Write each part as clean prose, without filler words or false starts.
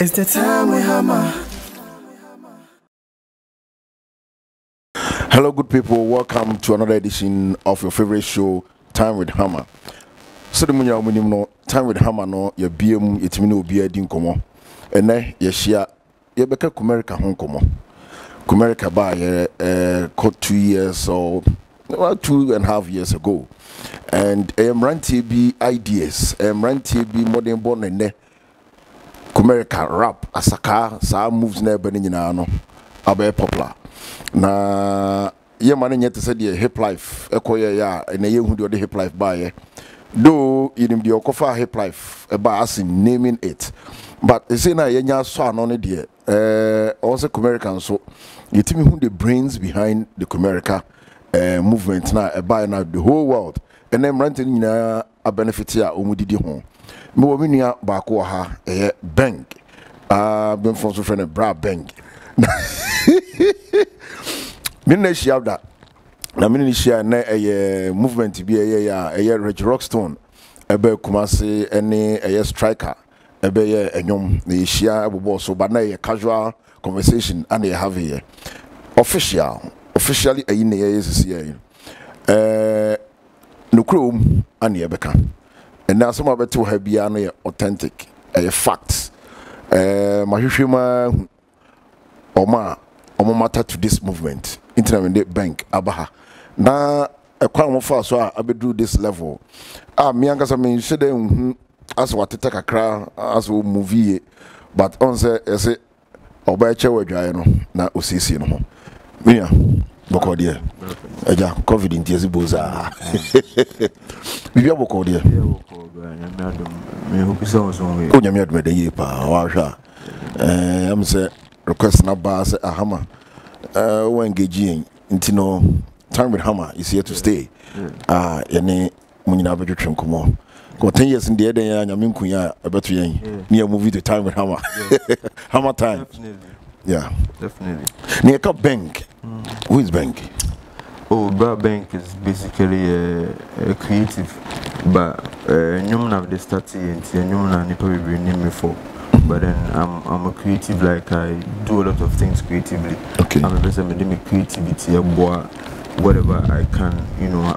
It's the time with Hammer. Hello, good people. Welcome to another edition of your favorite show, Time with Hammer. So the munya munim no Time with Hammer no ye biem yetimi no obi adi nkomo. Ene ye hia ye beka Kumerica ho nkomo. Kumerica ba ye 2 years or well, 2.5 years ago. And I am ranting be ideas. I am ranting be modern born and Kumerica rap asaka sa moves na ebe nyina no abe popular. Na ye man nyet say the hip life ekoye ya na ye hu the hip life ba ye. Though yinim the okofa hip life eba as naming it. But you say na ye nya so ano ne de also Kumerica so yetimi hu the brains behind the Kumerica movement na eba na the whole world. And then ranting nyina a benefit ya omudidi ho. Me wo menua ba ko ha bank been from so friend bra bank me share that na me share na movement bi Reg Rockstone ebe Kumasi any striker ebe enyom na share abobo so but na casual conversation and you have here officially na yes here no chrome and yebeka. And now some of it to have be authentic, facts. Mahishima Oma matter to this movement. Internet bank Abaha. Now a quite more fast so I do this level. Me and me should as what to take a crowd as we movie, but on say Oba Chewa Jayano na Usisi no. Mia boko dia. Eja COVID in tiezi boza. Bibia boko dia. Me hope so so we. O nyame adme de yi pa wa hwa. Am say request na ba say Hammer. We engage nti no Time with Hammer is here to stay. Yene munyina bedwetwe nkomo. Go 10 years in the eden ya nyame nkunya abeto yen. Me movie to Time with Hammer. Hammer time. Definitely. Yeah. Definitely. Near bank. Who is bank? Oh, Bank is basically a creative, but nyom na the starting and nyom na nipa we name me for. But then I'm a creative, like I do a lot of things creatively. Okay. I'm a person with creativity, whatever I can,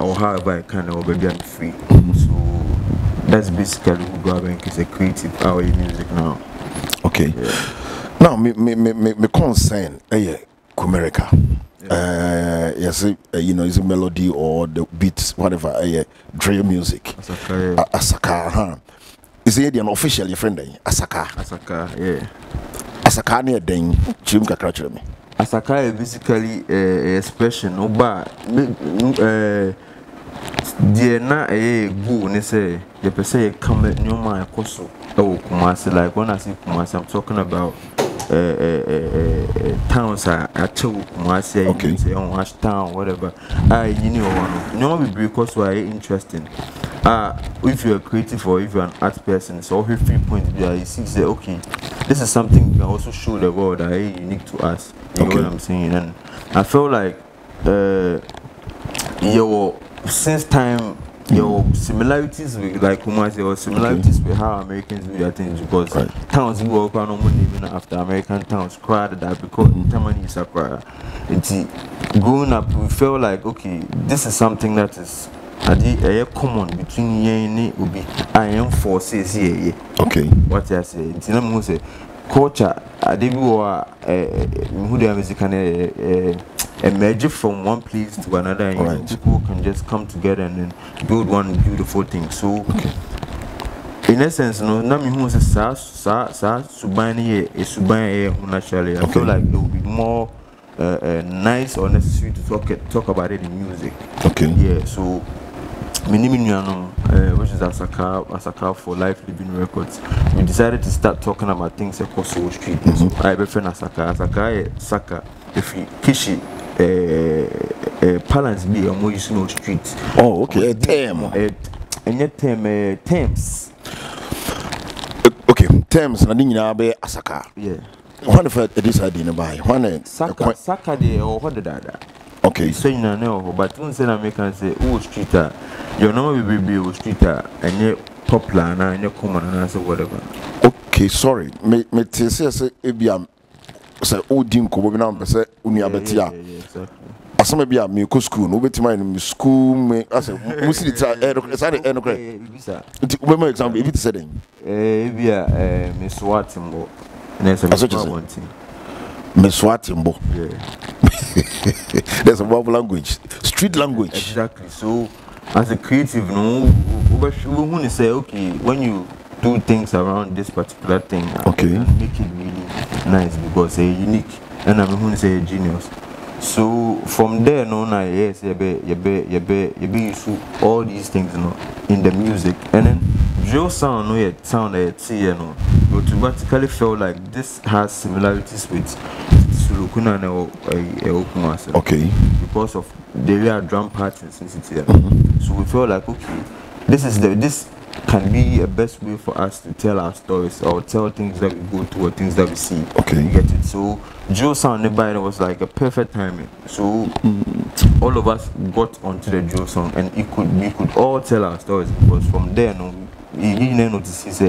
or however I can, or maybe I'm free. So that's basically who Bank is, a creative hour in music now. Okay. Yeah. Now me concern Kumerica. Yes, is a melody or the beats, whatever, drill music. Asaka, Is it an official your friend? Asaka, yeah. Asaka near Dane, Jim Kakrachel me. Asaka is basically a expression, but dear na go and say, the per se come at new mind, Koso, Kumasi, like when I say Kumasi, I'm talking about. Towns are Kumasi, okay. Say on Wash Town, whatever. Because why interesting. If you're a creative or if you're an art person, so every 3 points there, you see, say, okay, this is something we can also show the world that is unique to us. You know what I'm saying? And I feel like since time. Your similarities with like Kumasi or similarities with how Americans do their things because towns we work on even after American towns crowded that because Tamani is a crowd. Growing up we felt like okay, this is something that is common between ye will be I am forces here. Okay. What I say? It's not say culture who their music can emerge from one place to another and people can just come together and then build one beautiful thing. So in essence, who says Subani naturally. I feel like it will be more nice or necessary to talk about it in music. Okay. Yeah, so which is Asaka for Life Living Records. We decided to start talking about things across the street. So I befriend Asaka Saka if you Kishi balance be a more using street. Oh, okay. A term. And yet terms. Okay, terms na nyina be Asaka. Yeah. One of this idea by one Saka de or what did okay. So you know, but one say American say, oh streeter, your number will be streeter, and yet popular and you're common and answer whatever. Okay, sorry. Me say ebiam say odin ko bi na mpese unu abetia. Exactly. Asama bia me ko school no betima in school me ase musili ta say e no kre. Nti we make example if it say den. Bia me swatimbo. Na say one thing. Me swatimbo. Yeah. There's a Bible language, street language. Exactly. So as a creative, no, we say okay when you do things around this particular thing, okay, make it really nice because it's unique, and I'm going to say a genius. So from there, no, now yes, you be used to all these things, you know, in the music, and then drill sound, no, yet sound that you know, you automatically feel like this has similarities with Sulukuna and Okumasa. Okay. Because of the real drum patterns in City. So we feel like okay, this can be a best way for us to tell our stories or tell things that we go through or things that we see. Okay. You get it? So Joe Sound nearby was like a perfect timing. So all of us got onto the Joe song and we could all tell our stories because from there no you notice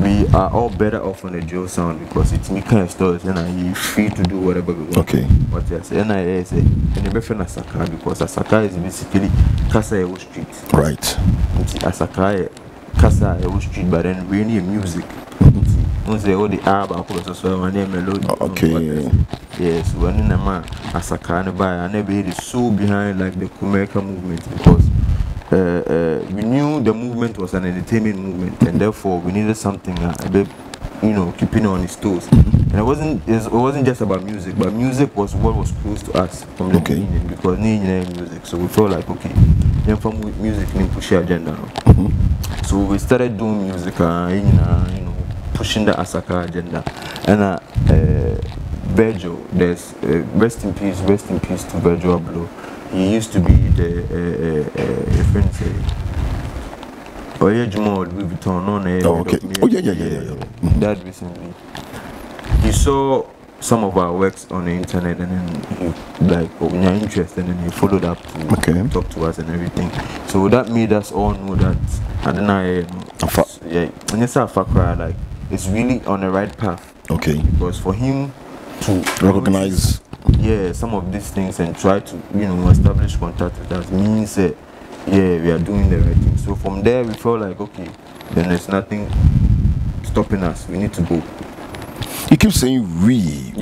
we are all better off on the Joe sound because it's me kind of stories and you free to do whatever we want. Okay. But yes, and I say and the best Asaka because Asaka is basically Kasa Ewo Street. Right. Asaka Kasa Ewo Street, but then we need music. Once they all the album so my name melody. Okay. Yes, when in a man Asaka and by and everybody is so behind like the Kumeka movement because we knew the movement was an entertainment movement and therefore we needed something a bit, you know, keeping on his toes. And it wasn't just about music, but music was what was close to us from the beginning because music. So we felt like okay, then from music we push the agenda. So we started doing music, you know, pushing the Asaka agenda. And Virgil, there's rest in peace to Virgil Abloh. He used to be the friend say, oh yeah, Jamal Louis Vuitton, no, okay. Oh yeah. That recently, he saw some of our works on the internet, and then he like, oh, when you're interested, and then he followed up to talk to us and everything. So that made us all know that I don't know, yeah, and it's a Fakra, like it's really on the right path. Okay. Because for him to recognize. Yeah, some of these things and try to, you know, establish contact with us means that, yeah, we are doing the right thing. So from there, we felt like, okay, then there's nothing stopping us. We need to go. You keep saying we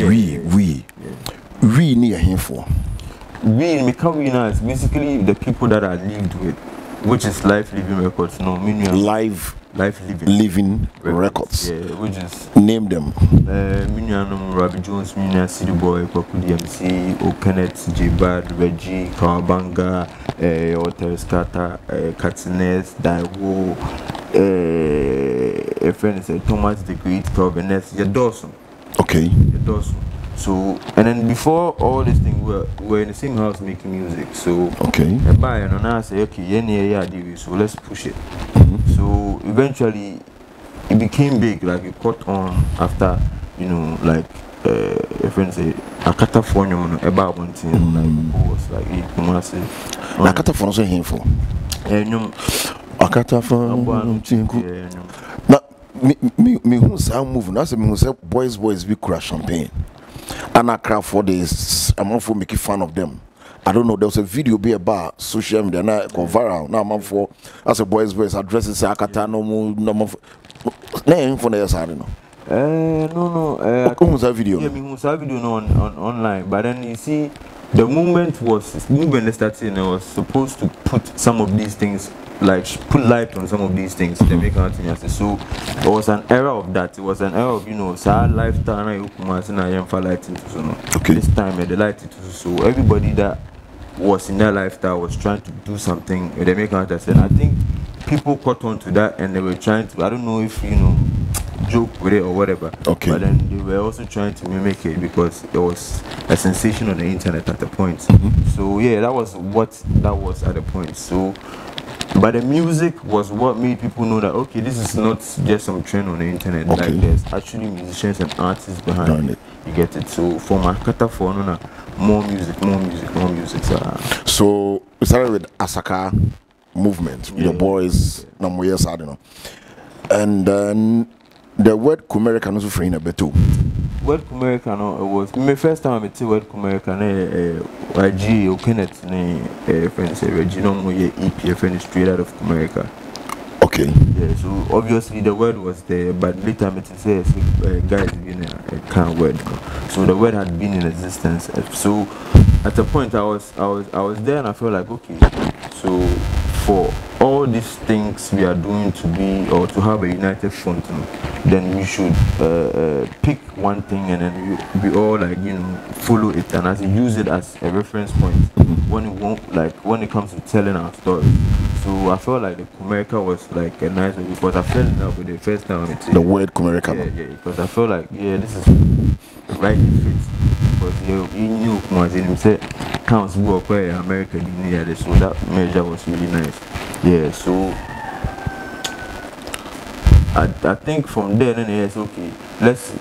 need a handful. We is basically the people that are lived with, which is Life Living Records. No, Life Living Records. Yeah, which is name them. Rabbi Jones, City Boy, Kwaku DMC, O'Kenneth, J-Bad, Reggie, Kawabanga, Oteris Kata, Katines, Daiwo, a friend said Thomas the Great, Proveness, Dawson. Okay. Dawson. So, and then before all these things, we were in the same house making music. So, okay. And I say, okay, yeah, so let's push it. So eventually, it became big. Like it caught on after, you know, like a friend say, Akata phone about one thing. Like who was like, Kumasi. Akata phone also here for. Akata phone. Now, me who say moving. That's me who say boys we crash champagne. And I cry for this. I'm not for making fun of them. I don't know. There was a video be about social media now go viral. Now I'm for as a boys addressing Akata no more. Name for the I don't know. No. Who's that video? Yeah, me that video no on online. But then you see, the movement that started and was supposed to put some of these things, like put light on some of these things. They make so it was an era of that. It was an era of, you know, lifestyle okay. This time they light it so everybody that was in that lifestyle was trying to do something. They make and I think people caught on to that and they were trying to, I don't know if, you know, joke with it or whatever. Okay. But then they were also trying to mimic it because there was a sensation on the internet at the point. So yeah, that was at the point. So but the music was what made people know that okay, this is not just some trend on the internet. Okay. Like there's actually musicians and artists behind it. You get it. So for my Kata for more music. So we started with Asaka movement. Your boys, no more years, I don't know. And then the word Kumerica also free in a bit too. Word Kumerica, no, it was my first time I see word Kumerica. YG or Kenneth, friends, Regina, EP, friend straight out of Kumerica. Okay. Yeah, so obviously the word was there, but later it says guys being a kind of word. So the word had been in existence. So at a point I was there and I felt like, okay, so for all these things we are doing to be or to have a united front, then we should pick one thing and then we all like follow it and as use it as a reference point when it comes to telling our story. So I felt like the Kumerica was like a nice way because I fell in love with it the first time I met it. The word Kumerica. Yeah, because I felt like this is right fit. Because he knew Kumasi said counts work where America didn't so that measure was really nice. Yeah, so I think from there then it's okay. Let's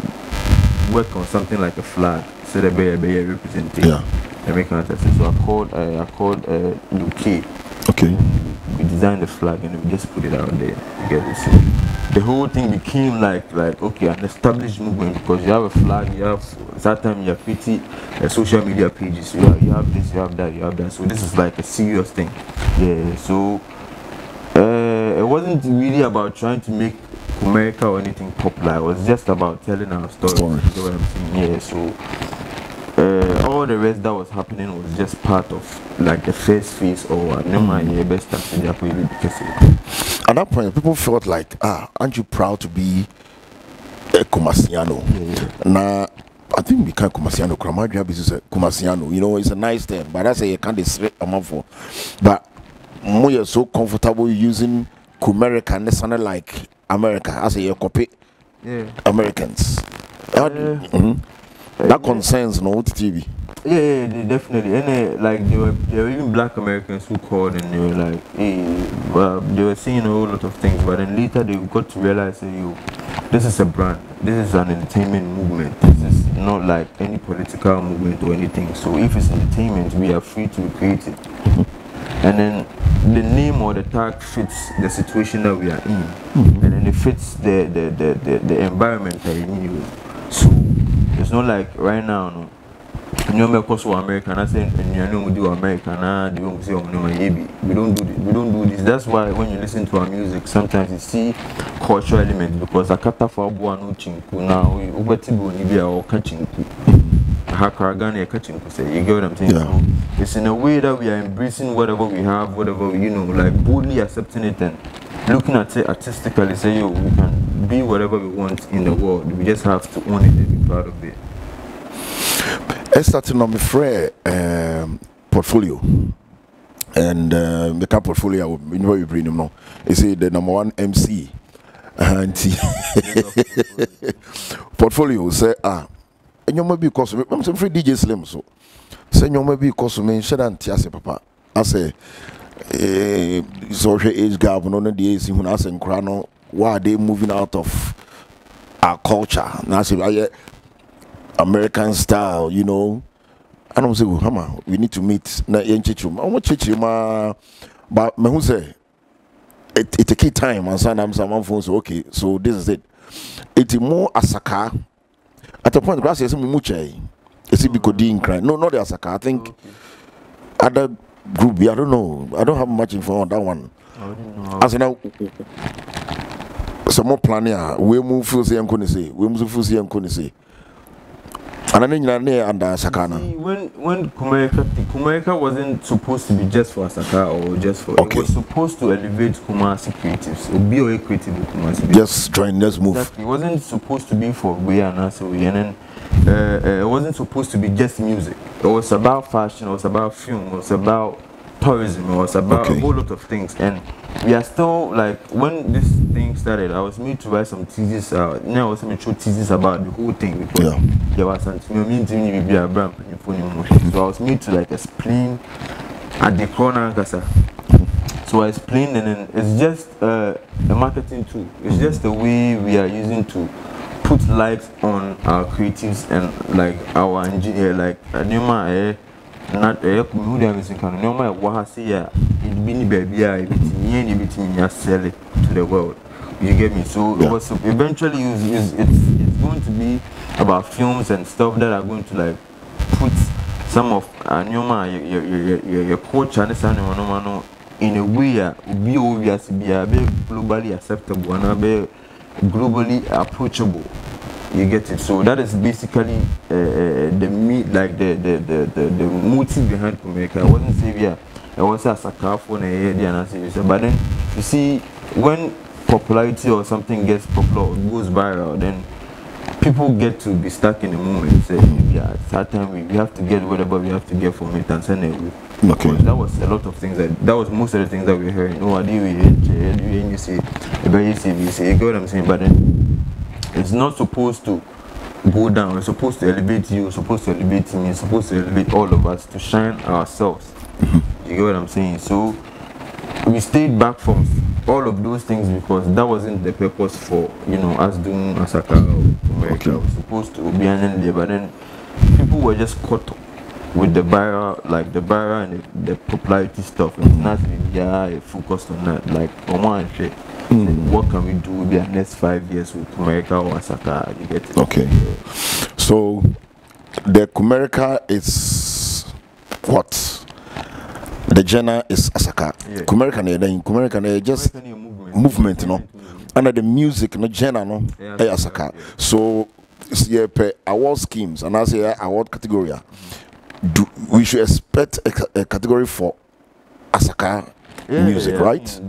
work on something like a flag so the bear representation. American artist. So I called UK. Okay. We designed the flag and we just put it out there. So the whole thing became like okay, an established movement because you have a flag, you have that time you have pretty social media pages, you have this, you have that. So this is like a serious thing. Yeah. So it wasn't really about trying to make Kumerica or anything popular. It was just about telling our story. You know what I'm saying? Yeah. So all the rest that was happening was just part of like the first phase or best at that point people felt like aren't you proud to be a Kumasiano? Now I think we can't Kumasiano Kramadria business Kumasiano, it's a nice term but that's a can't straight amount for but we are so comfortable using Kumerica and it's sounded like America as a copy Americans. That concerns no TV. Yeah, definitely. And like there were even black Americans who called and they were like, they were saying a whole lot of things, but then later they got to realize this is a brand, this is an entertainment movement. This is not like any political movement or anything. So if it's entertainment, we are free to create it. And then the name or the tag fits the situation that we are in, and then it fits the environment that you're in. So it's not like right now, no. You know, because we're American, I say, we do American, they won't say, we don't do this. That's why when you listen to our music, sometimes you see cultural elements because I can't for no chinku now. We catching. You get what I'm saying? So it's in a way that we are embracing whatever we have, whatever like boldly accepting it and looking at it artistically, say, we can be whatever we want in the world. We just have to own it and be proud of it. Let's start on my friend portfolio. And the kind portfolio, you know, you bring them now. You see the #1 MC. And portfolio say, and you may be because I'm some free DJ Slim. So say you may be because me, shouldn't say, Papa. I say, social age gap, no, the age when I say, Crano, why are they moving out of our culture? Now, I say, American style, I don't say, Hammer, we need to meet. Na yenchichum. I want chichima, but me who say it take time and some phone say, okay, so this is it. It's more Asaka. At a point, grass is muche. It's Bicodin cry. No, not the Asaka. I think other group. I don't know. I don't have much info on that one. As now, some more planning. We move for say and say. We move for say and say. And I think under Sakana. When Kumerica wasn't supposed to be just for Asaka or just for. Okay. It was supposed to elevate Kumasi creatives. Or be a creative Kumasi. Just join. Let's move. Exactly. It wasn't supposed to be for we and us. And then it wasn't supposed to be just music. It was about fashion. It was about film. It was about tourism. It was about a whole lot of things. And we are still like when this thing started, I was made to write some thesis. Now I was made to thesis about the whole thing because there was something. So I was made to like explain at the corner, so I explained, and then it's just a marketing tool. It's just the way we are using to put light on our creatives and like our engineer, like not who they missing kind of no matter what I say it been baby everything sell it to the world. You get me? So it was eventually it's going to be about films and stuff that are going to like put some of your culture and this in a way be obvious, be globally acceptable and be globally approachable. You get it? So that is basically the meat, like the motive behind Kumeka. I wasn't saying I was a sakafo and but then you see when popularity or something gets popular or goes viral, then people get to be stuck in the moment. Say, yeah, at that time we have to get whatever we have to get from it and send it. Okay. That was a lot of things that was most of the things that we heard. Oh, I do you see, you say, you get what I'm saying? But then it's not supposed to go down. It's supposed to elevate you. It's supposed to elevate me. It's supposed to elevate all of us to shine ourselves. You get what I'm saying? So we stayed back from all of those things because that wasn't the purpose for us doing Asaka or America. Okay. We were supposed to be an there, but then people were just caught with the viral and the popularity stuff. It's not really focused on that. Like on one shit. What can we do in the next 5 years with Kumerica or Asaka? You get it? Okay. So the Kumerica is what? The genre is Asaka. Yeah. Kumerica just movement, you know. And the music, no genre, no, Asaka. Yeah. So per award schemes and as a award category, we should expect a category for Asaka music, right?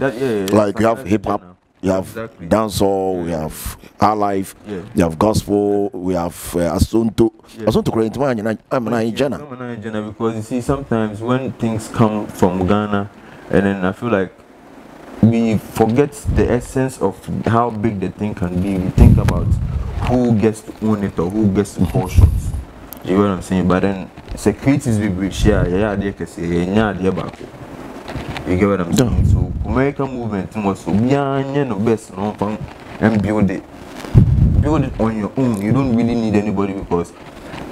Like we have hip hop, you have dancehall, we have our life, you have gospel, we have Asunto. Asunto I'm Ghana because you see sometimes when things come from Ghana, and then I feel like we forget the essence of how big the thing can be. We think about who gets to own it or who gets to call shots. You know what I'm saying? But then securities we share, they can say, you get what I'm saying? So American movement was so no best and build it on your own. You don't really need anybody because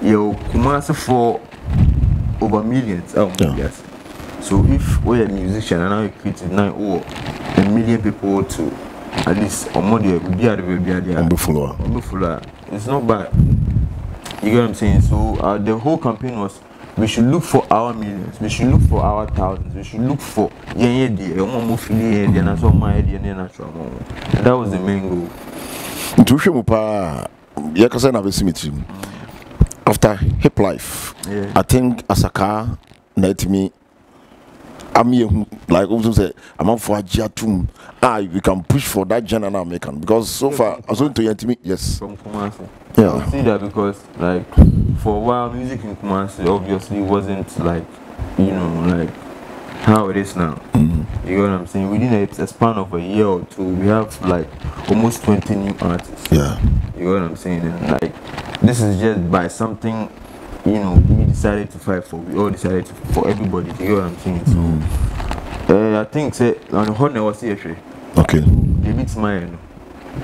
you Kumasi for over millions. Yes. So if we're a musician and now you created now 1 million people to at least or more it's not bad. You get what I'm saying? So the whole campaign was we should look for our millions, we should look for our thousands, we should look for and that was the main goal. After Hip Life, I think Asaka let me like also say I'm out for a Jatum. We can push for that genre now American because so far I was going to me yes. From Kumasi. I see that because like for a while music in Kumasi obviously wasn't like like how it is now. You know what I'm saying? Within a span of a year or two we have like almost 20 new artists. Yeah. You know what I'm saying? And like this is just by something we decided to fight for. We all decided for everybody. You know what I'm saying? So I think say on Honor was here. Okay. They beat mine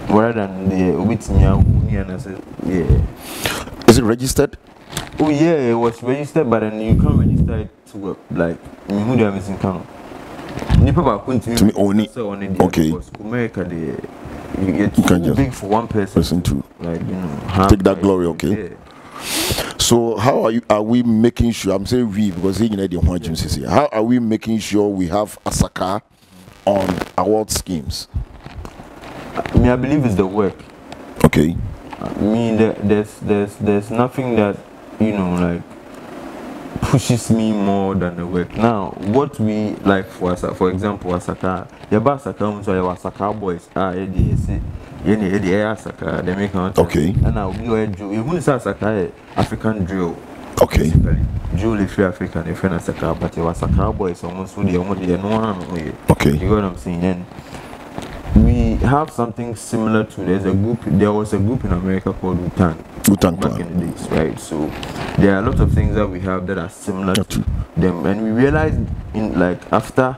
rather than the beat me and I said, yeah. Is it registered? Oh yeah, it was registered, but then you can't register it to like who they are missing count. To me only. Okay. Because America you get too big for one person to like take that glory. Okay. Yeah. So how are we making sure? I'm saying we because how are we making sure we have Asaka on award schemes? I believe it's the work. Okay. There's nothing that like pushes me more than the work. Now, what we like for example, Asaka, Asaka boys they make okay. And now we are drill. Even if Asaka African drill. Okay. Drill if you're African, if you're Asaka, but you Asaka boys almost okay. You know what I'm saying? And we have something similar to there was a group in America called Wu-Tang back in the days, right? So there are a lot of things that we have that are similar to them, and we realized in like after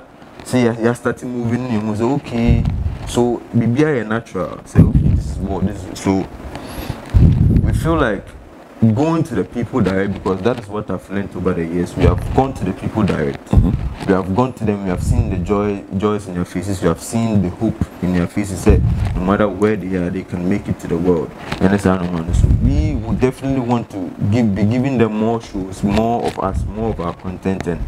you started moving, it was okay. So BBI natural. So okay, this is what this is. So we feel like going to the people direct, because that is what I've learned over the years. We have gone to the people direct. We have gone to them. We have seen the joys in their faces. We have seen the hope in their faces. That no matter where they are, they can make it to the world. You understand? So we would definitely want to be giving them more shows, more of us, more of our content, and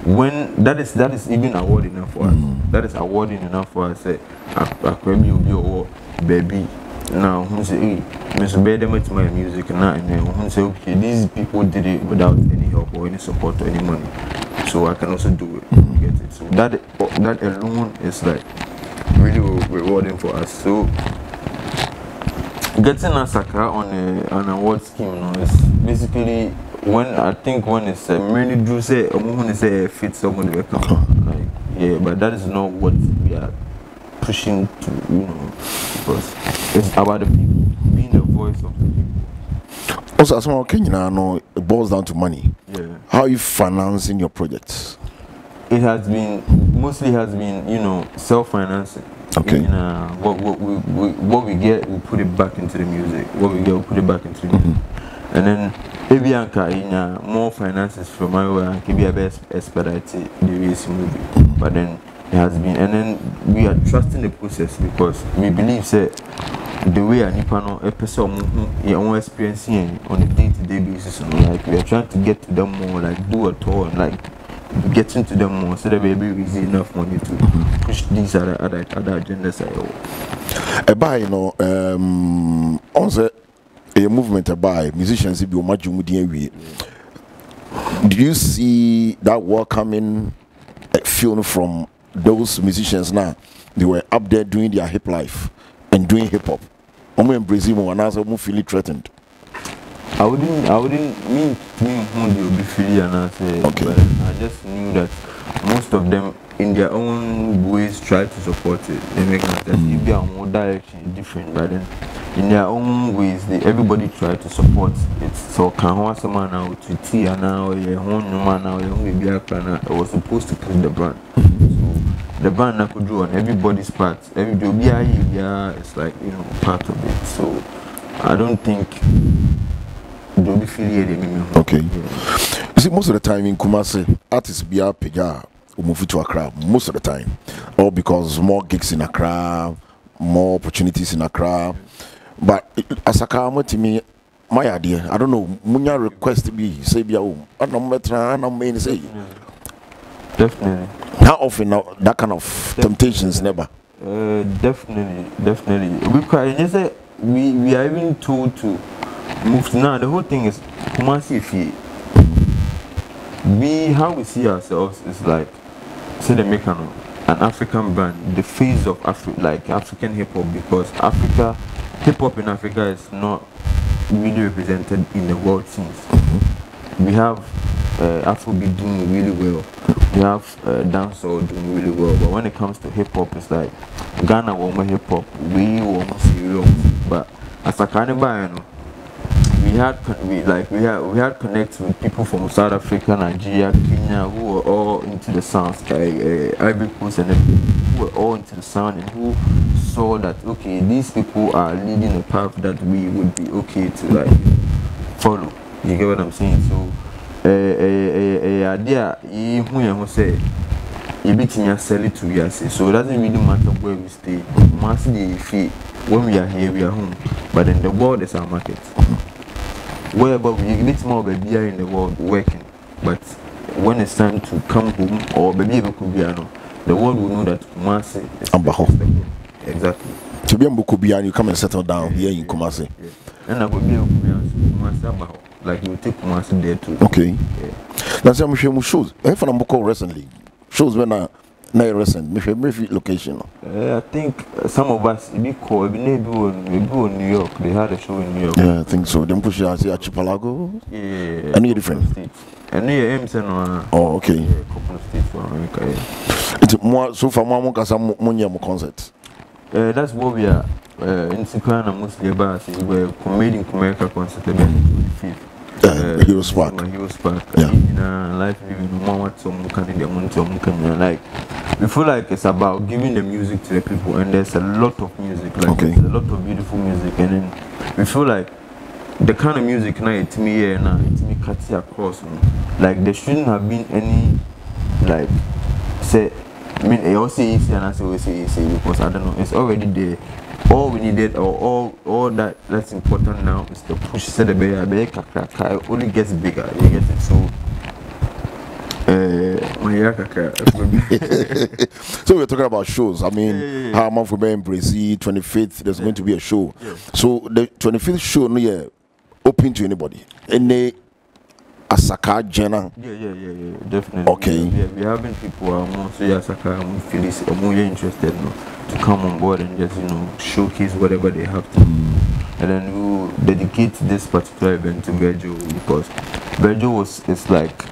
when that is even award enough for us. That is awarding enough for us. Say, I will be award, baby. Now, who say, hey, Mr. Bedem, it's my music, and then who say, okay, these people did it without any help or any support or any money, so I can also do it. You get it? So that alone is like really rewarding for us. So getting Asaka on an award scheme, you know, is basically when it's many do say, when say fit someone will come, like yeah, but that is not what we are pushing to, you know, because it's about the people, being the voice of the people. Also, as well, Kenya, know it boils down to money. Yeah. How are you financing your projects? It has been mostly you know, self-financing. Okay. What we get, we put it back into the music. What we get, we put it back into the music. And then maybe in more finances from my way, and be a best expedite the race movie. But then it has been, and then we are trusting the process, because we believe that the way a Nipano a person your experiencing on a day-to-day basis, like we are trying to get to them more, like do a tour and like getting to them more, so that we will be easy enough money to push these other agendas. By you know, on the a movement by musicians, if you imagine, do you see that welcoming feeling from those musicians now? They were up there doing their hip life and doing hip hop. I'm embracing more and I'm feeling threatened. I wouldn't mean who they will be feeling, and I say, okay. But I just knew that most of them in their own ways try to support it. They make sense. If they are more direction different, but then in their own ways, everybody try to support it. So can one man now to tea and now your own man now your own baby I was supposed to push the brand. So the brand I could do on everybody's part. Everybody it's like, you know, part of it. So I don't think they'll be feeling. Okay. Yeah. You see, most of the time in Kumasi, artists be up move to Accra most of the time, or because more gigs in Accra, more opportunities in Accra. But as a car to me, my idea, I don't know, Munya request to be say be home. I don't mean to say. Definitely. How often now that kind of temptations never? Definitely. We are even told to move now. The whole thing is Kumasi Fee. How we see ourselves is like, say the Mekano, an African brand, the face of African hip hop, because hip hop in Africa is not really represented in the world scenes. We have Afrobeat doing really well. We have dancehall doing really well. But when it comes to hip hop, it's like Ghana woman hip hop, we almost serious. But as a carnival, you know, we had connects with people from South Africa, Nigeria, Kenya, who were all into the sounds, Ivory Coast, and who were all into the sound, and who saw that okay, these people are leading a path that we would be okay to like follow. You get what I'm saying? So, idea who say you beat me sell it to us. So it doesn't really matter where we stay. When we are here, we are home. But then the world is our market. Wherever we get more baby in the world working, but when it's time to come home or baby the world will know that Kumasi is Ambaho. Exactly. To be able to be and you come and settle down here in Kumasi. Yeah. And I will be able to Kumasi Ambaho. Like you take Kumasi there too. Okay. Yeah. That's why I'm shows. If I'm recently, shows when I recent, maybe location. I think some of us we go in New York. They had a show in New York. Yeah, I think so. Then push out to Archipelago. Yeah. Any different? And near Emerson. Oh, okay. Yeah, a couple of states for America. Yeah. It's more so far. More because I'm more concert. That's what we are. In Sikana mostly about we're made in America concert the 25th. Heroes Park. Heroes Park. Yeah. Life living like we feel like it's about giving the music to the people, and there's a lot of music, like there's a lot of beautiful music, and then we feel like the kind of music now to me here now to me cut it across me. Like there shouldn't have been any like say I mean I also easy and I say easy because I don't know it's already there. All we needed or all that's important now is the push set the bear it only gets bigger. You get it so so we're talking about shows. I mean, how month we're in Brazil, 25th, there's going to be a show. So the 25th show, no, yeah, open to anybody. Any Asaka Jenna? Yeah, definitely. Okay. We having people who are more so Asaka, Phyllis, or more interested to come on board and just showcase whatever they have to. And then we dedicate this particular event to Virgil because Virgil is like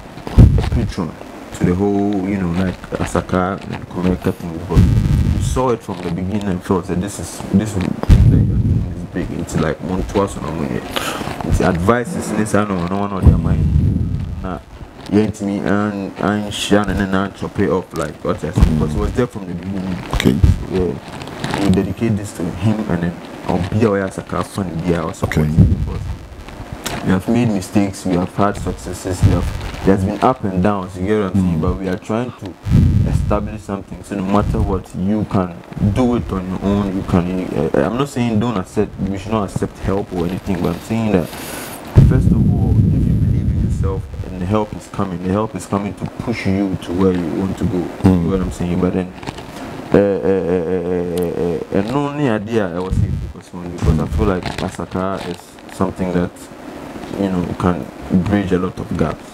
a patron to the whole, like Asaka and Kumeka thing because we saw it from the beginning and felt that this is big. It's like Montois on it's advices in this I know no their mind. To me and Shannon and I to pay off like what I said because it was there from the beginning. Okay. Yeah. We dedicate this to him and then I'll be aware Asaka fun be our support because we have made mistakes, we have had successes, there's been up and downs, you get what I'm saying, but we are trying to establish something, so no matter what, you can do it on your own, you can, I'm not saying we should not accept help or anything, but I'm saying that, first of all, if you believe in yourself, and the help is coming to push you to where you want to go, you know what I'm saying, but then, and only idea I was saying because I feel like Asaka is something that can bridge a lot of gaps.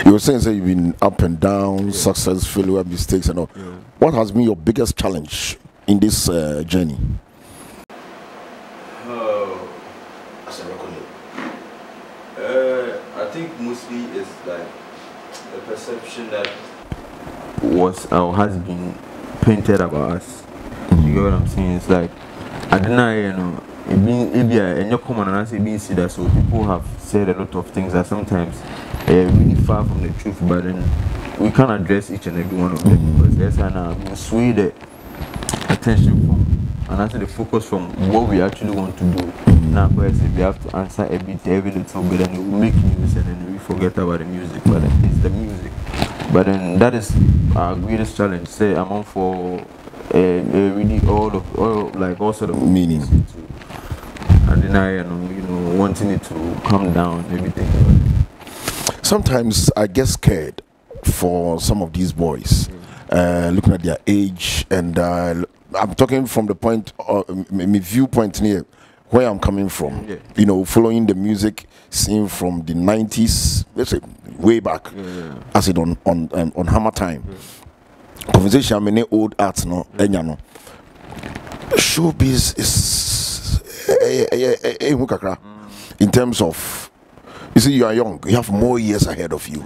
You were saying that you've been up and down, success, failure, mistakes, and all. Yeah. What has been your biggest challenge in this journey? As a record, I think mostly it's like the perception that was or has been painted about us. You get what I'm saying? It's like I don't know, and you're common and I say being that so people have said a lot of things that sometimes really far from the truth, but then we can't address each and every one of them because there's an sway the attention from and actually the focus from what we actually want to do. Now we have to answer every little bit and we make news and then we forget about the music, but then it's the music. But then that is our greatest challenge. Say I'm on for really all sort of meaning. And then I wanting it to come down, everything. Sometimes I get scared for some of these boys, looking at their age, and I'm talking from the point, my viewpoint here, where I'm coming from. Yeah. Following the music scene from the 90s, let's say way back, as it on Hammer time. Yeah. Conversation, many old arts, showbiz is in terms of, you see, you are young, you have more years ahead of you.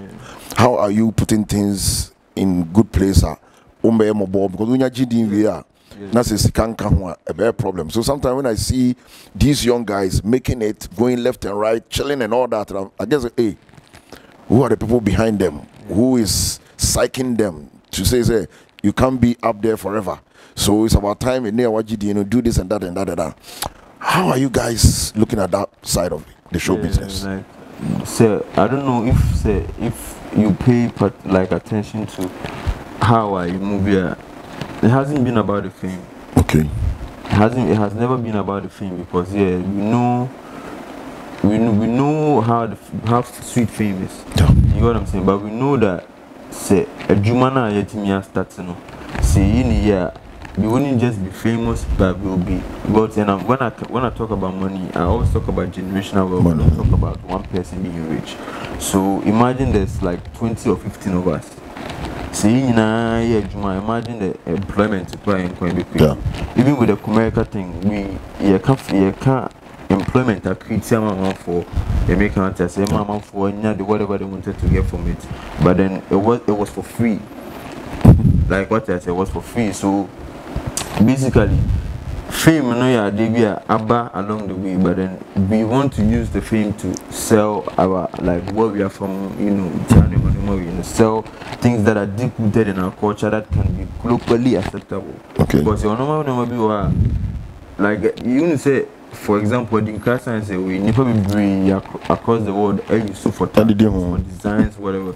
How are you putting things in good place? Because when you're GD, that's a bad problem. So sometimes when I see these young guys making it, going left and right, chilling and all that, I guess, hey, who are the people behind them? Who is psyching them to say, you can't be up there forever? So it's about time in GD, do this and that and that and that. How are you guys looking at that side of the show business? So I don't know if you pay attention to how I move here. It hasn't been about the fame. Okay. It has never been about the fame because we know how sweet fame is. Yeah. You know what I'm saying? But we know that say a Jumana Yetimia starts say in a year we wouldn't just be famous, but we'll be. But when I talk about money, I always talk about generational wealth. I talk about one person being rich. So imagine there's like 20 or 15 of us. See, imagine the employment supply and even with the Kumeka thing, you can't employment that creates someone for the American test, for whatever they wanted to get from it. But then it was for free. Like what I said, was for free. So basically, fame, they be abba along the way, but then we want to use the fame to sell our where we are from, sell things that are deep rooted in our culture that can be globally acceptable. Okay. Because your normal be you say for example, the class science we never bring across the world used for designs, whatever.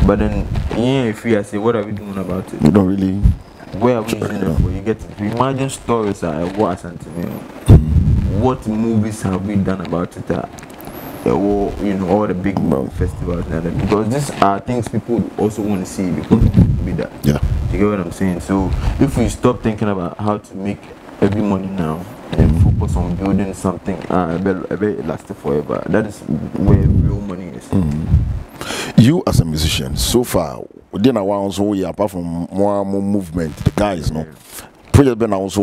But then, yeah, if we say, what are we doing about it? We don't really. Where are we using it for? You get it. Imagine stories are what what movies have we done about it? All the big festivals and that, because these are things people also want to see because be that. Yeah. You get what I'm saying? So if we stop thinking about how to make every money now and focus on building something very lasting forever, that is where real money is. You as a musician, so far, within a while, so apart from more movement, the guys, no, project been also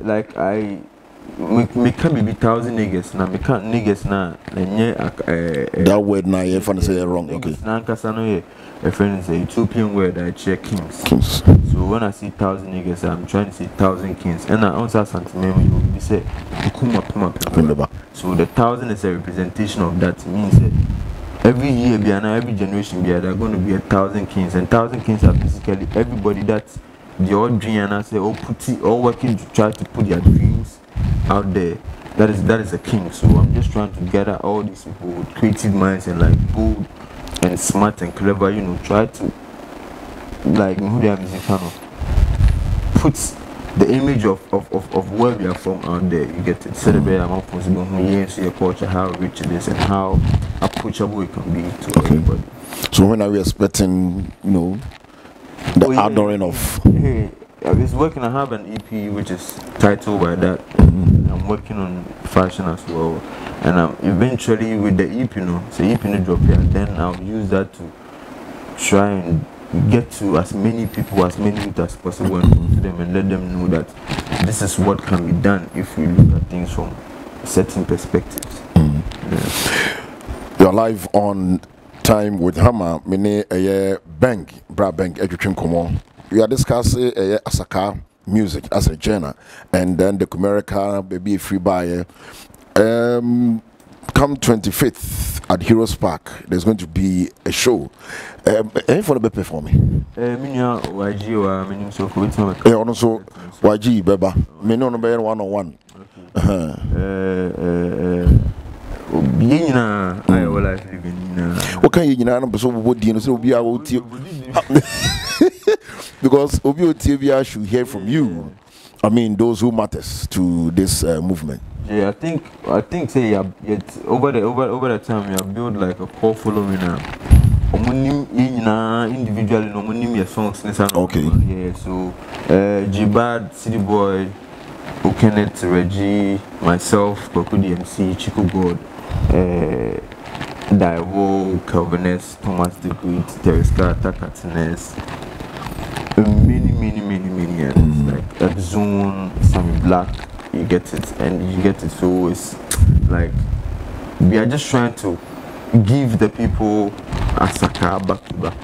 like me can be 1,000 niggas now. Me can't niggas now. That word now, if I say it wrong, okay. Now, cause I know a friend is a Ethiopian word I check kings. So when I see 1,000 niggas, I'm trying to say 1,000 kings. And I answer something, you say, Kuma. So the 1,000 is a representation of that. It means that every year, every generation, there are going to be 1,000 kings. And 1,000 kings are basically everybody that's the old dream and I say, all working to try to put their dreams out there. That is a king. So I'm just trying to gather all these people with creative minds and like good and smart and clever, try to like who they are put the image of where we are from out there. You get it. Celebrate among possible your culture, how rich it is and how approachable it can be to everybody. So when are we expecting, the outdooring of it's working. I have an EP which is titled by that. I'm working on fashion as well, and eventually with the EP, so EP no drop here, then I'll use that to try and get to as many people, as many youth as possible, and talk to them and let them know that this is what can be done if we look at things from certain perspectives. You're live on Time with Hammer. Mene bank, bra bank, education come. We are discussing Asaka music as a genre, and then the Comerica baby free buyer. Come 25th at Heroes Park, there's going to be a show. Any for the be for me? YG or meaning so also YG Beba. Me no number 101. I will life living. What can you know? So what do you know? So be out because Obio should hear from you. I mean, those who matters to this movement. Yeah, I think say over the time you have built like a core following now. Individually, no your songs. Okay. Yeah, so Jibad, City Boy, Kenneth, Reggie, myself, Koku DMC, Chico God, Daiwo, Calvinist, Thomas the Great, Tereska, Takatines, many years, like Zone, Sammy Black, you get it, so it's like we are just trying to give the people Asaka back to back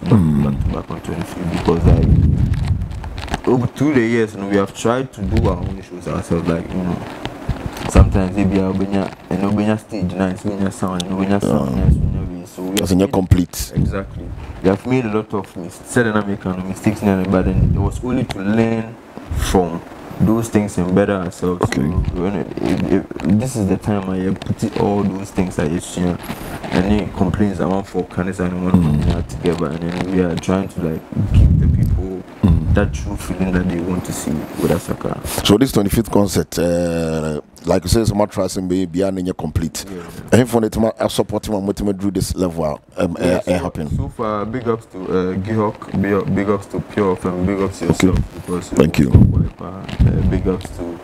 on 23, because like over through the years we have tried to do our own shows ourselves, like sometimes maybe Obenya stage nice, sound, so as in complete. Exactly. We have made a lot of mistakes, but then it was only to learn from those things and better ourselves. Okay. So this is the time I put all those things I used to, any complaints I want for Candice and one together, and then we are trying to like give the people that true feeling that they want to see with Asaka. So this 25th concert, like you say, some trust and be beyond your complete. And for the supporting my motive do this level happen. So far, big ups to Gihok, big ups to Pure and big ups to yourself, because thank you. Big ups to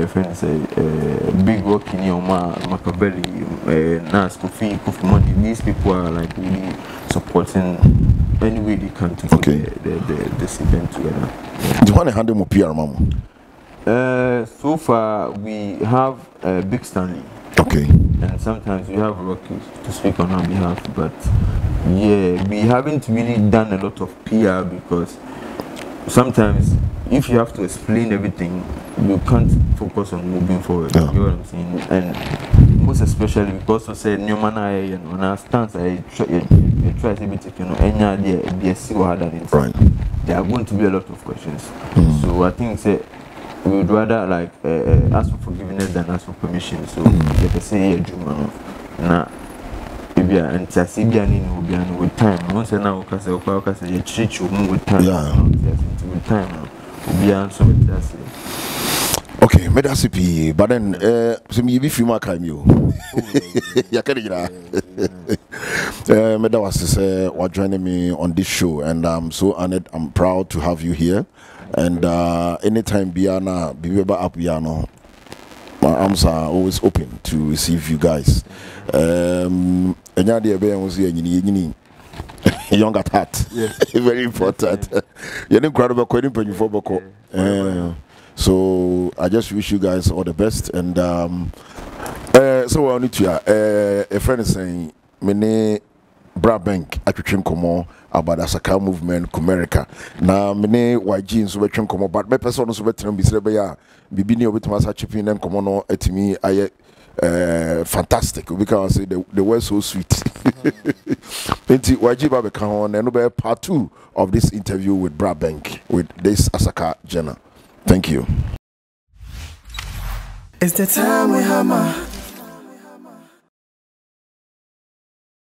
friends, big work in your Machiavelli, Nas, Kofi Money. These people are like really supporting any way they can to put this event together. Do you want to handle more PR, Mama? So far we have Big Stanley. Okay. And sometimes we have Rocky to speak on our behalf, but yeah, we haven't really done a lot of PR, because sometimes if you have to explain everything, you can't focus on moving forward. You know what I'm saying? And most especially because I said new man on our stance, I try to be taken any idea see what had done. Right. There are going to be a lot of questions. So I think say we would rather like ask for forgiveness than ask for permission. So you can say a Juma na ibia and Tasibian in with time. Once and now because you treat you with time. Yeah. With time. Ubian so that's it. Okay, medasipi, but then so me be film cameo. Ya can you Meda was say what joining me on this show, and I'm so honored. I'm proud to have you here. And anytime Biana, Biba up Biano, my arms are always open to receive you guys. And yeah, the baby was here, you young at heart. Very important. You're incredible, quite important. So I just wish you guys all the best. And so I need to a friend is saying, "Mene Bra Bank atwetwe nkomo about Asaka movement America." Na mene YG nso betwe nkomo, but me person nso betrem bisire be ya bibi ni obetima sa chipping nkomo no etimi aye fantastic because they were so sweet. Enti YG ba be kan on no be part 2 of this interview with Bra Bank with this Asaka Jenna. Thank you. It's the time we hammer.